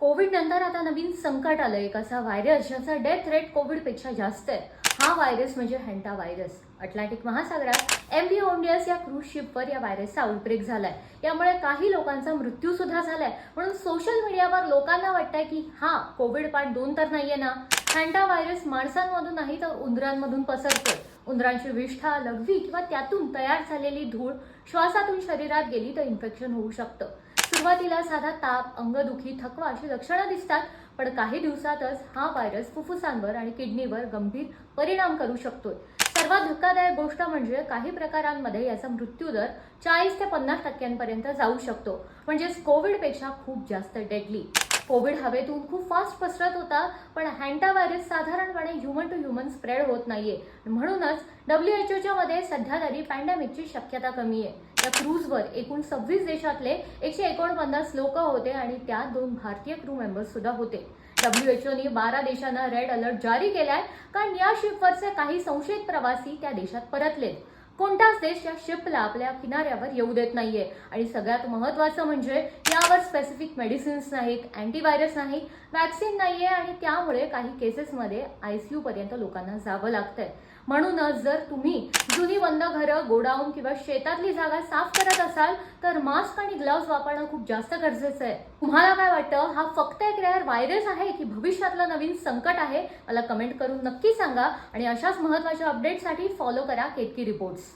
Covid नंतर आता नवीन संकट आलं, एक असा व्हायरस ज्याचा डेथ रेट कोविडपेक्षा जास्त आहे. हा व्हायरस म्हणजे हॅन्टा व्हायरस. अटलांटिक महासागरात एमव्ही ओंडियस या क्रूज शिपवर या व्हायरसचा आउटब्रेक झालाय. यामुळे काही लोकांचा मृत्यू सुद्धा झालाय. म्हणून सोशल मीडियावर लोकांना वाटतंय की हा कोविड पार्ट 2 तर नाहीये ना. हॅन्टा व्हायरस माणसांमधून नाही तर उंदरांमधून पसरतोय. उंदरांची विष्ठा, लघवी किंवा त्यातून तयार झालेली धूळ श्वासातून शरीरात गेली तर इन्फेक्शन होऊ शकतं. सुरुवातीला साधा ताप, अंगदुखी, थकवा अशी लक्षणं दिसतात, पण काही दिवसातच हा व्हायरस फुफ्फुसांवर आणि किडनीवर गंभीर परिणाम करू शकतोय. सर्वात धक्कादायक गोष्ट म्हणजे काही प्रकारांमध्ये याचा मृत्यूदर 40 ते 50% पर्यंत जाऊ शकतो. म्हणजेच कोविडपेक्षा खूप जास्त डेडली. कोविड हवेतून खूप फास्ट पसरत होता, पण हॅन्टा व्हायरस साधारणपणे ह्युमन टू ह्युमन स्प्रेड होत नाहीये. म्हणूनच WHO मध्ये सध्या तरी पॅन्डेमिकची शक्यता कमी आहे. या क्रूजवर एकूण 26 देशातले 149 लोक होते आणि त्यात 2 भारतीय क्रू मेंबर्स सुद्धा होते. WHOने 12 देशांना रेड अलर्ट जारी केलाय, कारण या शिपवरचे काही संशयित प्रवासी त्या देशात परतलेत. कोणताच देश या शिपला आपल्या किनाऱ्यावर येऊ देत नाहीये. आणि सगळ्यात महत्त्वाचं म्हणजे यावर स्पेसिफिक मेडिसिन्स नाहीत, अँटीव्हायरस नाही, वॅक्सिन नाहीये आणि त्यामुळे काही केसेसमध्ये ICU पर्यंत लोकांना जावं लागतंय. म्हणूनच जर तुम्ही जुनी बंद घरं, गोडाऊन किंवा शेतातली जागा साफ करत असाल तर मास्क आणि ग्लोव्ज वापरणं खूप जास्त गरजेचं आहे. तुम्हाला काय वाटतं, हा फक्त एक रेअर व्हायरस आहे की भविष्यातलं नवीन संकट आहे? मला कमेंट करून नक्की सांगा आणि अशाच महत्त्वाच्या अपडेटसाठी फॉलो करा केतकी रिपोर्ट्स.